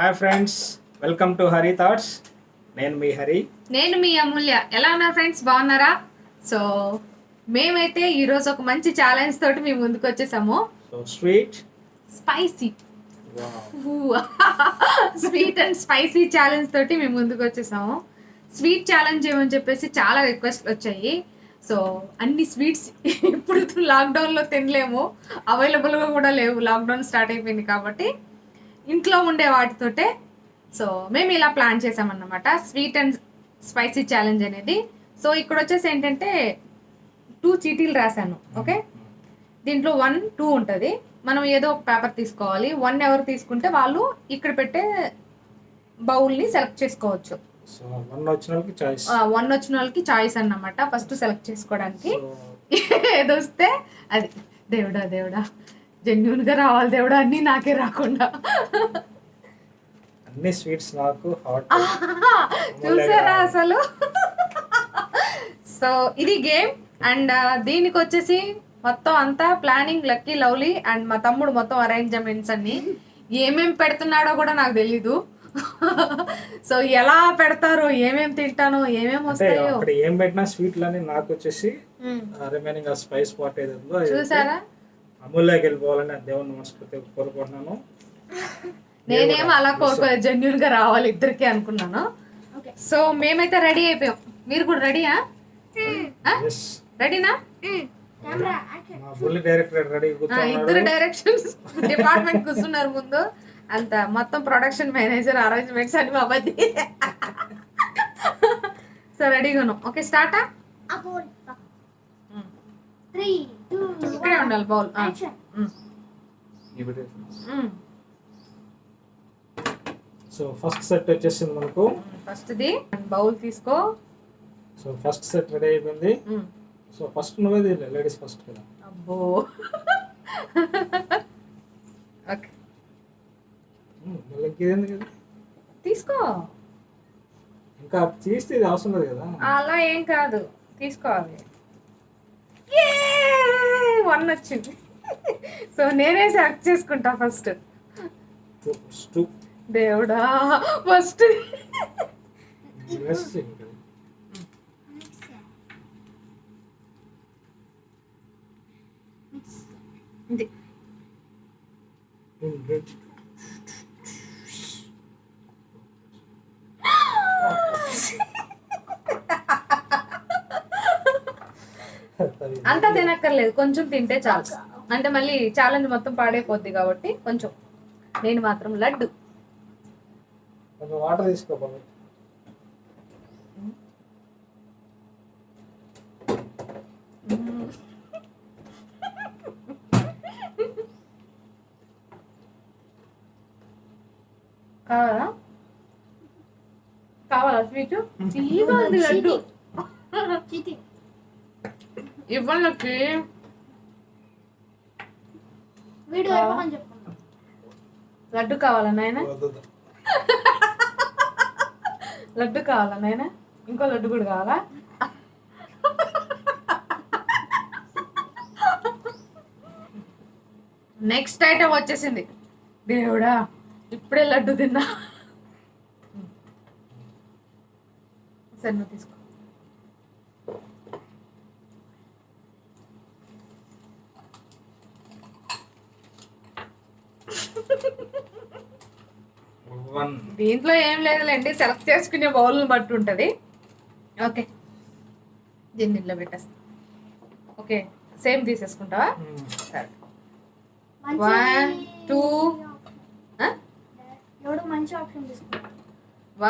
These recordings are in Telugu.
Hi friends, welcome to Hari thoughts. నేను మీ హరి. నేను మీ అమూల్య. ఎలా ఉన్నారు ఫ్రెండ్స్, బాగున్నారా? సో మేమైతే ఈరోజు ఒక మంచి ఛాలెంజ్ తోటి మేము ముందుకు వచ్చేసాము. So sweet spicy sweet and spicy challenge తోటి మేము ముందుకు వచ్చేసాము. స్వీట్ ఛాలెంజ్ ఏమని చెప్పేసి చాలా రిక్వెస్ట్లు వచ్చాయి. సో అన్ని స్వీట్స్ ఇప్పుడు లాక్డౌన్లో తినలేము, అవైలబుల్గా కూడా లేవు. లాక్డౌన్ స్టార్ట్ అయిపోయింది కాబట్టి ఇంట్లో ఉండే వాటితోటే సో మేము ఇలా ప్లాన్ చేసామన్నమాట, స్వీట్ అండ్ స్పైసీ ఛాలెంజ్ అనేది. సో ఇక్కడ వచ్చేసి ఏంటంటే 2 చీటీలు రాశాను. ఓకే, దీంట్లో 1, 2 ఉంటుంది. మనం ఏదో ఒక పేపర్ తీసుకోవాలి. 1 ఎవరు తీసుకుంటే వాళ్ళు ఇక్కడ పెట్టే బౌల్ని సెలెక్ట్ చేసుకోవచ్చు. సో 1 వచ్చిన వాళ్ళకి చాయిస్. 1 వచ్చిన వాళ్ళకి చాయిస్ అన్నమాట, ఫస్ట్ సెలెక్ట్ చేసుకోవడానికి. ఏదొస్తే అది. దేవుడా దేవుడా, జెన్యున్గా రావాలి దేవుడా, అన్నీ నాకే రాకుండా. అన్ని స్వీట్స్ నాకు హాట్. చూసారా అసలు? సో ఇది గేమ్. అండ్ దీనికి వచ్చేసి మొత్తం అంతా ప్లానింగ్ లక్కీ లవ్లీ అండ్ మా తమ్ముడు మొత్తం అరేంజ్మెంట్స్ అన్ని. ఏమేం పెడుతున్నాడో కూడా నాకు తెలీదు. సో ఎలా పెడతారో, ఏమేం తింటానో, ఏమేం వస్తాయో. అక్కడ ఏం పెట్టినా స్వీట్లని నాకు వచ్చేసి రిమైనింగ్ ఆ స్పైస్ పార్ట్ ఏదో చూసారా, అమూల్యకి వెళ్ళిపోవాలని దేవుని మనస్ఫూర్తిగా కోరుకుంటున్నాను. నేనేమో అలా కోరుకోలేదు, జెన్యున్ గా రావాలి ఇద్దరికి అనుకున్నాను. సో మేమైతే రెడీ అయిపోయాం. మీరు కూడా రెడీయా? రెడీనా? మా బుల్లి డైరెక్టర్ రెడీ. ఇద్దరు డైరెక్షన్స్ డిపార్ట్మెంట్ కూర్చున్నారు ముందు. అంత మొత్తం ప్రొడక్షన్ మేనేజర్, అరేంజ్మెంట్స్ అని మా మధ్య. సో రెడీగా ఉన్నాం. ఓకే, స్టార్టా? ఇక్కడే ఉండాలి బౌల్. సో ఫస్ట్ సెట్ వచ్చేసింది మనకు. ఫస్ట్ది బౌల్ తీసుకో. సో ఫస్ట్ సెట్ రెడీ అయిపోయింది. సో ఫస్ట్ నువ్వే లేడీస్ ఫస్ట్ కదా. అబ్బో, ఓకే తీసుకో. ఇంకా తీస్తే ఇది అవసరం లేదు కదా. అలా ఏం కాదు, తీసుకోవాలి. 1 వచ్చింది. సో నేనే సెలెక్ట్ చేసుకుంటా ఫస్ట్. దేవుడా, ఫస్ట్ అంతా తినక్కర్లేదు, కొంచెం తింటే చాలు. అంటే మళ్ళీ ఛాలెంజ్ మొత్తం పాడైపోద్ది కాబట్టి కొంచెం. నేను మాత్రం లడ్డు. వాటర్ తీసుకోవాలి. కావాలా? కావాలా స్వీట్? తీయగా ఉంది లడ్డు. ఇవ్వండి. లడ్డు కావాలా నాయన? లడ్డు కావాలా నాయన? ఇంకో లడ్డు కూడా కావాలా? నెక్స్ట్ ఐటమ్ వచ్చేసింది. దేవుడా, ఇప్పుడే లడ్డు తిన్నా. సరే నువ్వు తీసుకో. దీంట్లో ఏం లేదులేండి, సెలెక్ట్ చేసుకునే బౌల్ని బట్టి ఉంటుంది. ఓకే, దీన్ని ఇంట్లో పెట్టేస్తా. ఓకే, సేమ్ తీసేసుకుంటావా? సరే. 1, 2 మంచి ఆప్షన్ తీసుకుంటా.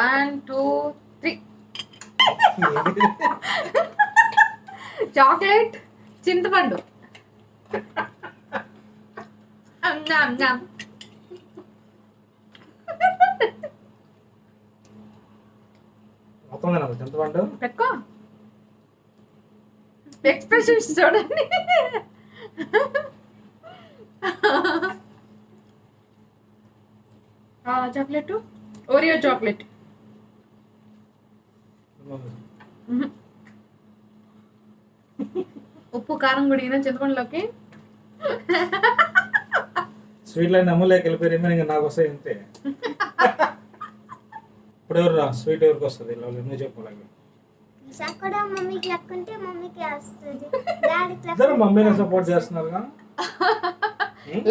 1, 2, 3. చాక్లెట్, చింతపండు. చింతపండు పెట్టుకో. ఎక్స్ప్రెషన్స్ చూడండి. Chocolate, Oreo chocolate. ఉప్పు కారం కూడా చింతపండులోకి. స్వీట్లో నమ్మలేక వెళ్ళిపోయి రిమైనింగ్ నాకు వస్తాయి అంతే. ఇప్పుడు ఎవరు రా స్వీట్ ఎవరికి వస్తుంది ఇలా నువ్వు చెప్పాలి. కూడా మమ్మీకి లక్కుంటే మమ్మీకి వస్తుంది, డాడీకి ఇద్దరు మమ్మీని సపోర్ట్ చేస్తున్నారుగా.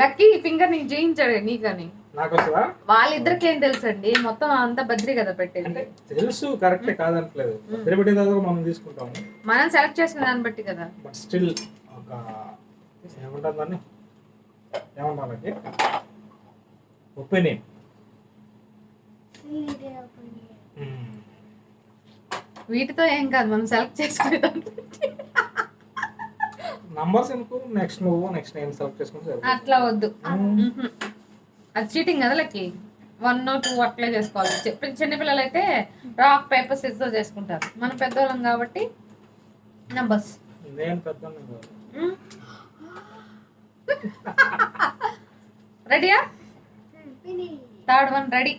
లక్కీ ఫింగర్ నీకు చేయించాడు నీకని. నాకు వస్తుందా? వాళ్ళిద్దరికి ఏం తెలుసండి, మొత్తం అంతా బద్రి కదా పెట్టేది. అంటే తెలుసు కరెక్టే కాదనట్లేదు. బద్రి పెట్టిన తర్వాత మనం తీసుకుంటాము, మనం సెలెక్ట్ చేసుకునే దాన్ని బట్టి కదా. బట్ స్టిల్ ఒక ఏమంటారు దాన్ని, ఏమంటారు వాళ్ళకి ఒపీనియన్. వీటితో ఏం కాదు, మనం సెలెక్ట్ చేసుకునే దాన్ని బట్టి. నంబర్స్ ఎందుకు, నెక్స్ట్ నువ్వు నెక్స్ట్ నేను సెలెక్ట్ చేసుకుంటే అట్లా వద్దు, అది చీటింగ్ కదా. లక్కీ 1 or 2 అట్లే చేసుకోవాలి. చిన్నపిల్లలు అయితే రాక్ పేపర్ సిజర్ చేసుకుంటారు, మనం పెద్దవాళ్ళం కాబట్టి నంబర్స్. నేను పెద్ద రెడీయా? Third one ready.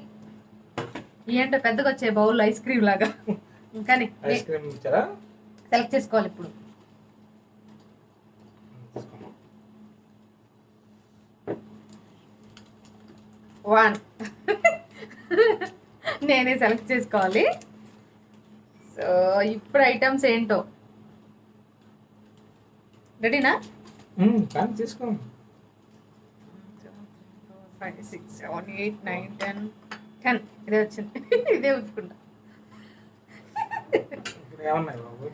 ఏంటో పెద్దగా వచ్చే బౌల్ ఐస్ క్రీమ్ లాగా. ఇంకా ఐస్ క్రీమ్ ఇచ్చారా? సెలెక్ట్ చేసుకోవాలి ఇప్పుడు. వన్ నేనే సెలెక్ట్ చేసుకోవాలి. సో ఇప్పుడు ఐటమ్స్ ఏంటో రెడీనా? కానీ తీసుకోండి. 5, 6, 7, 8, 9, 10, 10 ఇదే వచ్చింది. ఇదే ఉంచుకుంటా. ఇప్పుడు ఏమన్నాయి బాబు?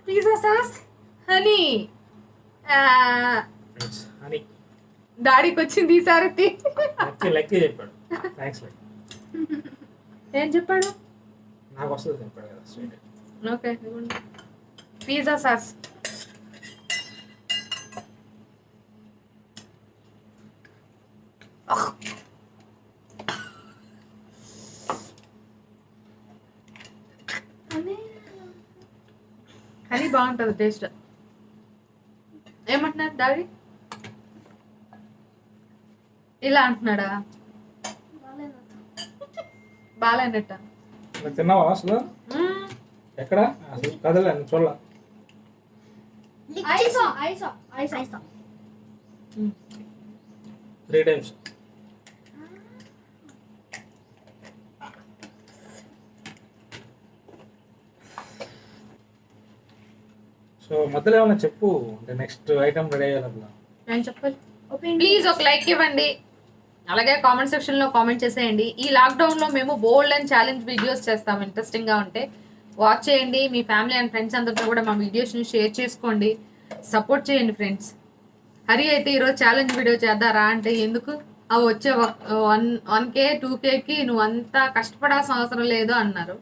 Pizza sauce, honey. అని డాడీకి వచ్చింది ఈసారి. లక్కీ చెప్పాడు. Thanks Lucky. ఏం చెప్పాడు? నాకు వస్తుంది చెప్పాడు కదా sweet. Okay, pizza sauce. Honey బాగుంటుంది టేస్ట్. ఏమంటున్నారు డాడీ? ఇలా అంటున్నాడా? బాగాలేనట్ట. తిన్నావా అసలు? ఎక్కడ అసలు కదలే చూడాల. 3 times. సో మధ్యలో ఏమన్నా చెప్పు, అంటే నెక్స్ట్ ఐటమ్ రెడీ అయ్యాలన్నా నేను చెప్పాలి. ప్లీజ్ ఒక లైక్ ఇవ్వండి, అలాగే కామెంట్ సెక్షన్లో కామెంట్ చేసేయండి. ఈ లాక్డౌన్లో మేము బోల్డ్ అండ్ ఛాలెంజ్ వీడియోస్ చేస్తాం, ఇంట్రెస్టింగ్గా ఉంటే వాచ్ చేయండి. మీ ఫ్యామిలీ అండ్ ఫ్రెండ్స్ అందరితో కూడా మా వీడియోస్ని షేర్ చేసుకోండి, సపోర్ట్ చేయండి ఫ్రెండ్స్. హరి అయితే ఈరోజు ఛాలెంజ్ వీడియో చేద్దారా అంటే ఎందుకు, అవి వచ్చే 1K 2Kకి నువ్వు అంతా కష్టపడాల్సిన అవసరం లేదు అన్నారు.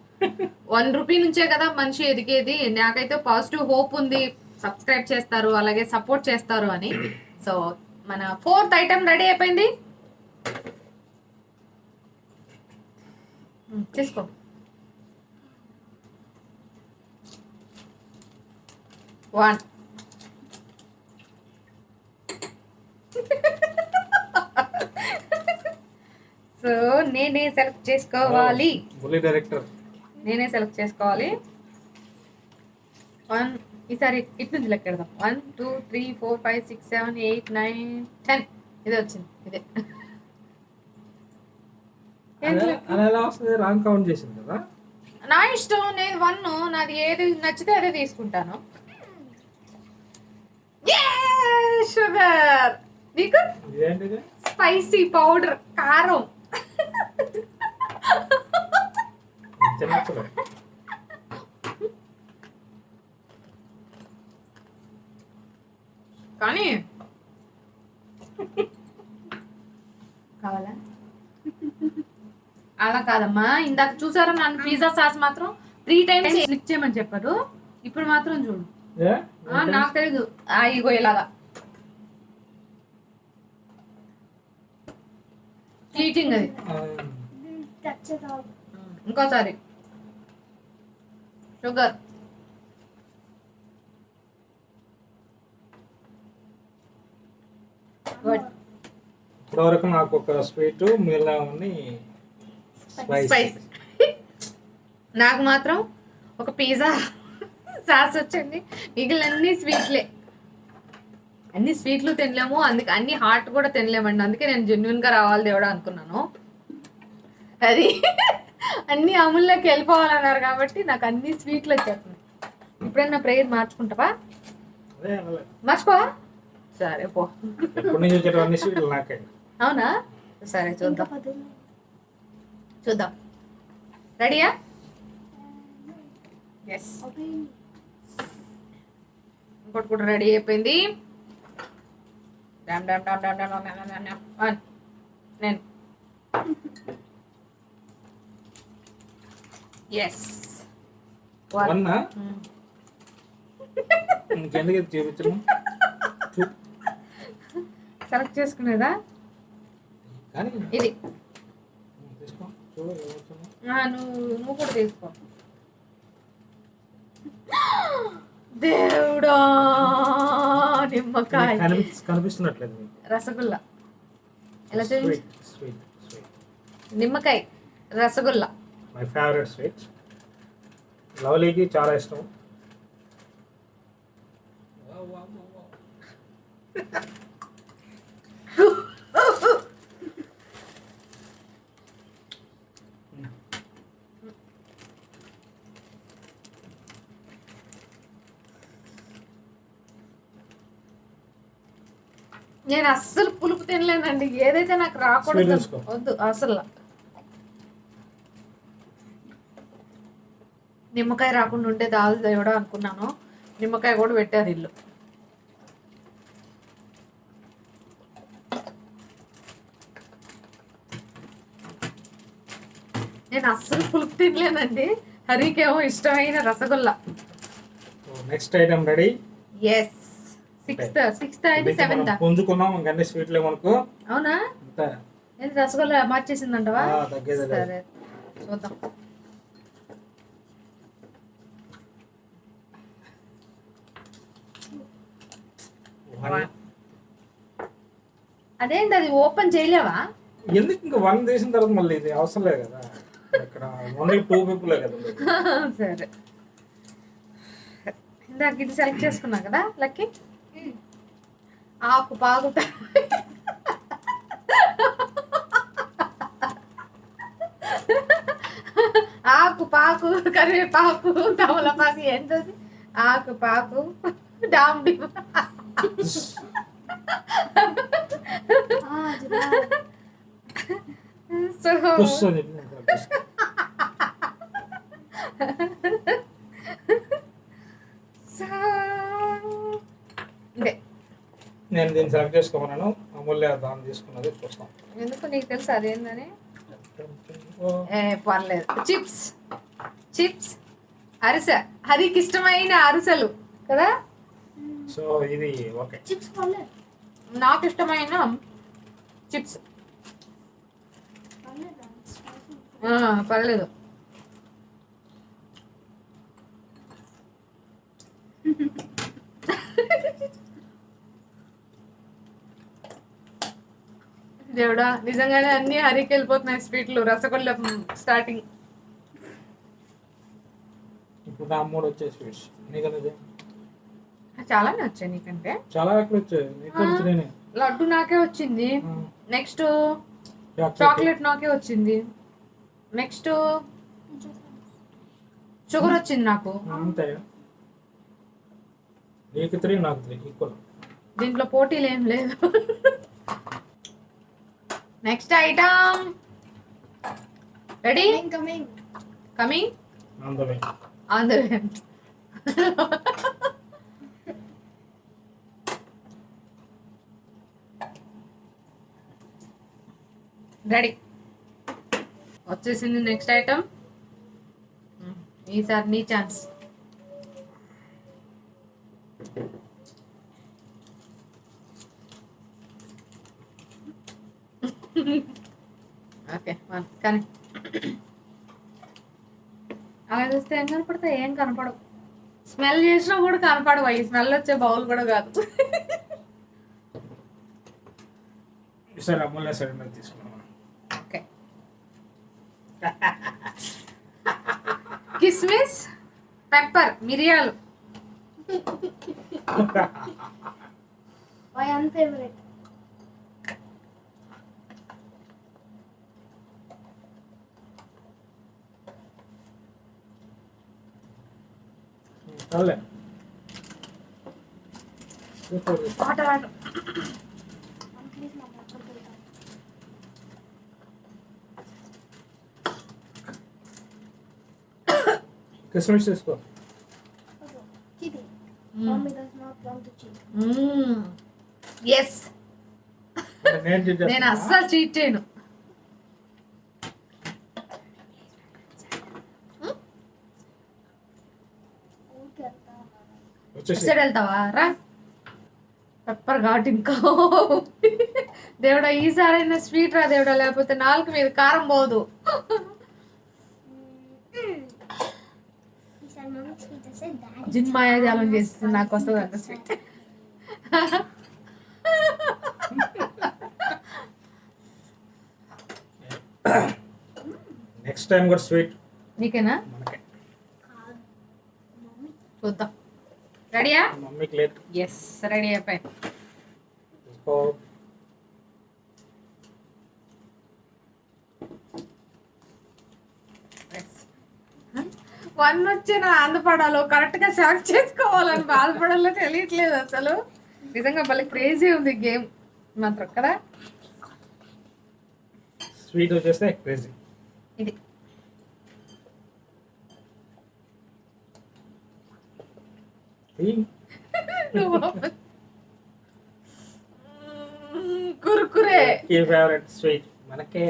1 రూపీ నుంచే కదా మనిషి ఎదిగేది. నాకైతే పాజిటివ్ హోప్ ఉంది, సబ్స్క్రైబ్ చేస్తారు అలాగే సపోర్ట్ చేస్తారు అని. సో మన 4th ఐటమ్ రెడీ అయిపోయింది. తీసుకో. వన్. సో నేనే సెలెక్ట్ చేసుకోవాలి. డైరెక్టర్ నేనే సెలెక్ట్ చేసుకోవాలి. 1 ఈసారి ఇటు నుంచి లెక్క పెడదాం. 1 2 3 4 5 6 7 8 9 10 ఇదే వచ్చింది. ఇదే ఎలా వస్తుంది? రాంగ్ కౌంట్ చేసింది కదా. నా ఇష్టం, నేను 1, నాది ఏది నచ్చితే అదే తీసుకుంటాను. షుగర్. నీకు ఇదేంటిది? స్పైసీ పౌడర్, కారం. కానీ కావాలా? అలా కాదమ్మా, ఇందాక చూసారా నన్ను పిజ్జా సాస్ మాత్రం 3 times క్లిక్ చేయమని చెప్పారు. ఇప్పుడు మాత్రం చూడు, నాకు తెలీదు. ఇగో ఇలాగా చీటింగ్ అది. ఇంకోసారి షుగర్. ఇప్పటివరకు నాకు ఒక స్వీట్, మిగిలిన స్పైస్. నాకు మాత్రం ఒక పిజ్జా సాస్ వచ్చింది. మిగిలిన అన్ని స్వీట్లే, అన్ని స్వీట్లు తినలేము, అందుకే అన్ని హాట్ కూడా తినలేమండి. అందుకే నేను జెన్యున్ గా రావాలి దేవుడా అనుకున్నాను. అది అన్ని అమూల్లోకి వెళ్ళిపోవాలన్నారు కాబట్టి నాకు అన్ని స్వీట్లు వచ్చేస్తున్నాయి. ఇప్పుడైనా ప్రేయర్ మార్చుకుంటావా? అదే అలా. మర్చిపోవా? సరే పో. ఎప్పటి నుంచి వచ్చేటవన్నీ స్వీట్లు నాకే. అవునా? సరే చూద్దాం చూద్దాం. రెడీయా? ఎస్, ఇంకోటి కూడా రెడీ అయిపోయింది. డామ్ డామ్ డామ్ డామ్ డామ్ డామ్ డామ్ డామ్ డామ్. వన్, నేను ఎస్ వన్ ఇంకెందుకు ఇది చూపించను? సెలెక్ట్ చేసుకునేదా కానీ ఇది? తీసుకో చూడు ఏమొచ్చిందో. నువ్వు కూడా తీసుకో. దేవుడా, నిమ్మకాయ కనిపిస్తున్నట్లేదు మీకు. రసగుల్లా ఎలా చూపించు? Sweet sweet sweet. నిమ్మకాయ రసగుల్లా మై ఫేవరెట్ స్వీట్. లవ్లీకి చాలా ఇష్టం. నేను అస్సలు పులుపు తినలేనండి. ఏదైతే నాకు రాకూడదు Sweet తీసుకో. వద్దు అసలు. నిమ్మకాయ రాకుండా ఉంటే దాల్ దేవుడా అనుకున్నాను. నిమ్మకాయ కూడా పెట్టారు ఇల్లు. నేను అస్సలు పులుపు తినలేనండి. హరికేమో ఇష్టమైన rasgulla. Next item ready. Yes, sixth అయితే సెవెంత్. పుంజుకున్నాం ఇంకన్నీ స్వీట్లే మనకు. అవునా? అంతే. ఏంటి రసగుల్లా మార్చేసిందంటవా? తగ్గేది సరే చూద్దాం. అదేంటి అది ఓపెన్ చేయలేవా? ఎందుకు ఇంకా వన్ తీసిన తర్వాత మళ్ళీ ఇది అవసరం లేదు కదా. ఇక్కడ ఓన్లీ 2 పీపుల్ కదా ఉండేది. సరే, ఇందాక ఇది సెలెక్ట్ చేసుకున్నా కదా లక్కీ. ఆకు పాకు ఆకు పాకు కరివేపాకు తమలపాకు ఏంటది? ఆకు పాకు డాండి. సో పుష్ అని చెప్పి నేను పుష్. నేను దీన్ని సెలెక్ట్ చేసుకోమన్నాను. అమూల్య దాన్ని తీసుకున్నది చూస్తాం. ఎందుకు నీకు తెలుసు అదేందని? పర్లేదు. చిప్స్ చిప్స్ అరిసె, హరికి ఇష్టమైన అరిసెలు కదా. సో ఇది ఓకే. చిప్స్ పర్లేదు నాకు ఇష్టమైన చిప్స్. పర్లేదు. దేవుడా, నిజంగానే అన్ని హరికి వెళ్ళిపోతున్నాయి స్వీట్లు. రసగుల్లా స్టార్టింగ్. ఇప్పుడు నా 3 వచ్చే స్వీట్స్ నీకనేది చాలానే వచ్చాయి నీకంటే. చాలా ఎక్కడ వచ్చాయి నీకు వచ్చినాయి. లడ్డు నాకే వచ్చింది. నెక్స్ట్ చాక్లెట్ నాకే వచ్చింది. నెక్స్ట్ షుగర్ వచ్చింది నాకు. అంతే. నీకు 3 నాకు 3 ఈక్వల్. దీంట్లో పోటీలు ఏం లేదు. Next item ready? Coming on the way. Ready వచ్చేసింది నెక్స్ట్ ఐటమ్. ఈసారి నీ ఛాన్స్. ఓకే కానీ అలా చూస్తే ఏం కనపడతాయి? ఏం కనపడవు. స్మెల్ చేసినా కూడా కనపడవు. అవి స్మెల్ వచ్చే బౌల్ కూడా కాదు. ఈసారి అమూల్య సైడ్ మీద తీసుకున్నాం. ఓకే. కిస్మిస్, పెప్పర్, మిరియాలు మై అన్ఫేవరెట్. చాలే వాటర్ ప్లీజ్ మా పక్కన పెడతాను. కిస్మిస్ తీసుకో. Keep it. Mommy does not want to cheat. Yes నేను cheat నేను చేస్తున్నా. అస్సలు చీట్ చేయను. ఊరికే వెళ్తా ఉన్నాను. వచ్చేసి సైడ్ వెళ్తావా రా. పెప్పర్ ఘాట్ ఇంకా దేవుడా ఈసారైనా స్వీట్ రా దేవుడా, లేకపోతే నాలుగు మీద కారం పోదు. ఈసారి మమ్మీ స్వీట్ వస్తే డాడీ జిన్ మాయాజాలం చేస్తుంది, నాకు వస్తుంది అంత స్వీట్. నెక్స్ట్ టైం కూడా స్వీట్ నీకేనా? మనకే. కాదు మమ్మీ. చూద్దాం. రెడీయా? మమ్మీకి లేట్. ఎస్ రెడీ అయిపోయి. తీసుకో. వన్ వచ్చి నా ఆంధ్రపడాలో కరెక్ట్ గా సెలెక్ట్ చేసుకోవాలని బాధపడాలో తెలియట్లేదు అసలు. నిజంగా భలే క్రేజీ ఉంది గేమ్ మాత్రం కదా. స్వీట్ వచ్చేస్తే క్రేజీ. ఇది కుర్కురే ఈ ఫేవరెట్ స్వీట్ మనకే.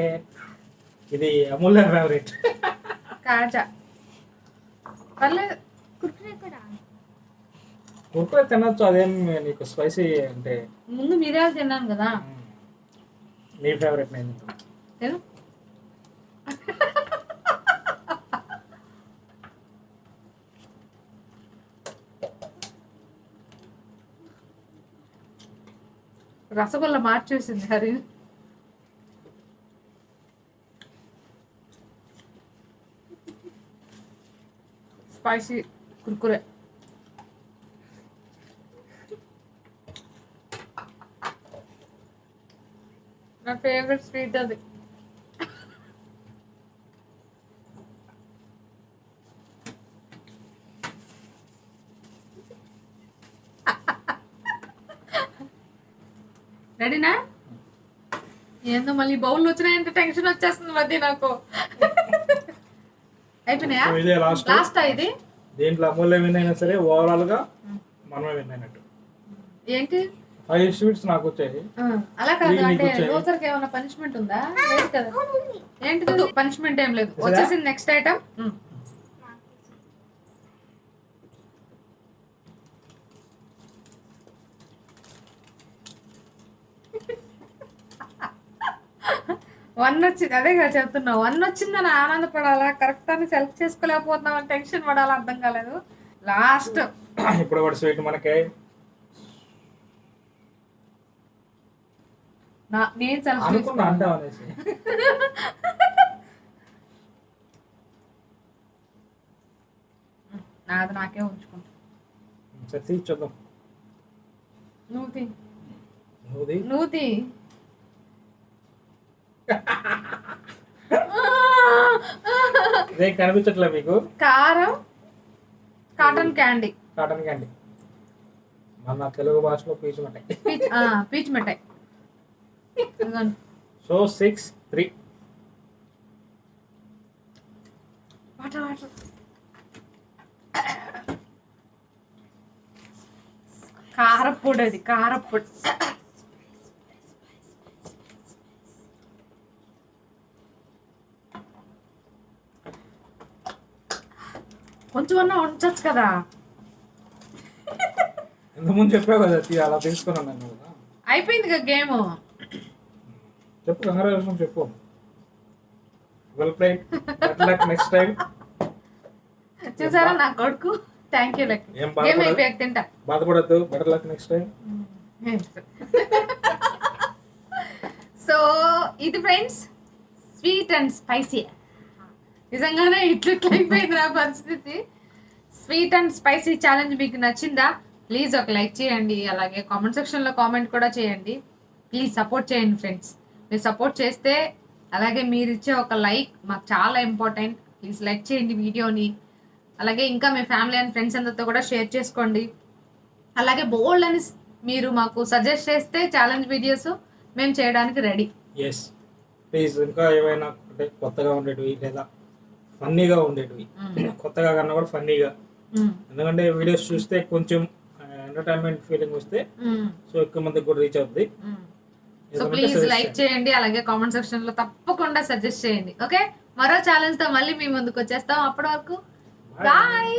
ఇది అమూల్య ఫేవరెట్. కాజా పర్లేదు. కుర్కురే కూడా కుర్కురే తినొచ్చు, అదేం నీకు స్పైసీ అంటే. ముందు మీరే తిన్నాను కదా. నీ ఫేవరెట్ నేను. తిను. రసగుల్లా మార్చేసింది హరి. స్పైసీ కుర్కురే. నా ఫేవరెట్ స్వీట్ అది. రెడీనా? ఏందో మళ్ళీ బౌల్ వచ్చినాయంటే టెన్షన్ వచ్చేస్తుంది మధ్య నాకు. అయిపోయినాయా? సో ఇదే లాస్ట్. లాస్ట్ ఇది దీంట్లో అమూల్య విన్ అయినా సరే ఓవరాల్ గా మనమే విన్ అయినట్టు. ఏంటి? 5 స్వీట్స్ నాకు వచ్చాయి. అలా కాదు, నీకు అంటే వచ్చాయి. లోసర్కి ఏమైనా పనిష్మెంట్ ఉందా? లేదు కదా. ఏంటి పనిష్మెంట్? ఏం లేదు. వచ్చేసింది నెక్స్ట్ ఐటమ్. వన్ వచ్చింది, అదే కదా చెప్తున్నా. వన్ వచ్చిందని ఆనందపడాలా, కరెక్ట్ అని సెలెక్ట్ చేసుకోలేకపోతున్నామని టెన్షన్ పడాలా, అర్థం కాలేదు. లాస్ట్ ఇప్పుడు కూడా స్వీట్ మనకే. నేను సెలెక్ట్ అనుకున్నా అంటాం అనేసి. నాది నాకే ఉంచుకుంటా. సరే తీసి చూద్దాం. నువ్వు నువ్వుది. నువ్వు ఇదేం కనిపించట్లే మీకు? కారం కాటన్ క్యాండీ. Cotton candy. మన తెలుగు భాషలో పీచు మిఠాయి. పీచ్ మిఠాయి. సో 6-3. Water water. కారపొడి, అది కారపొడి. కొంచెం అన్నా ఉంచచ్చు కదా. ఇంతకుముందు చెప్పావు కదా అలా తీసుకున్నాను నేను కదా. అయిపోయింది కదా గేమ్. చెప్పు, కంగ్రాచులేషన్ చెప్పు. Well played. Better luck next time. చూసారా నా కొడుకు? Thank you. లక్ ఏం గేమ్ అయిపోయాక తింటా. బాధపడద్దు. Better luck next time. So ఇది ఫ్రెండ్స్ స్వీట్ అండ్ స్పైసీ. నిజంగానే ఇట్లా అయిపోయింది నా పరిస్థితి. స్వీట్ అండ్ స్పైసీ ఛాలెంజ్ మీకు నచ్చిందా? ప్లీజ్ ఒక లైక్ చేయండి, అలాగే కామెంట్ సెక్షన్లో కామెంట్ కూడా చేయండి. ప్లీజ్ సపోర్ట్ చేయండి ఫ్రెండ్స్. మీరు సపోర్ట్ చేస్తే, అలాగే మీరు ఇచ్చే ఒక లైక్ మాకు చాలా ఇంపార్టెంట్. ప్లీజ్ లైక్ చేయండి వీడియోని. అలాగే ఇంకా మీ ఫ్యామిలీ అండ్ ఫ్రెండ్స్ అందరితో కూడా షేర్ చేసుకోండి. అలాగే బోల్డ్ అని మీరు మాకు సజెస్ట్ చేస్తే ఛాలెంజ్ వీడియోస్ మేము చేయడానికి రెడీ. ఎస్ ప్లీజ్ ఇంకా ఏమైనా అంటే కొత్తగా ఉండేటివి లేదా ఫన్నీగా ఉండేటివి, కొత్తగా కన్నా కూడా ఫన్నీగా, ఎందుకంటే వీడియోస్ చూస్తే కొంచెం ఎంటర్టైన్మెంట్ ఫీలింగ్ వస్తే సో ఎక్కువ మందికి కూడా రీచ్ అవుతుంది. సో ప్లీజ్ లైక్ చేయండి, అలాగే కామెంట్ సెక్షన్ లో తప్పకుండా సజెస్ట్ చేయండి. ఓకే, మరో ఛాలెంజ్ తో మళ్ళీ మీ ముందుకు వచ్చేస్తాం. అప్పటి వరకు బాయ్.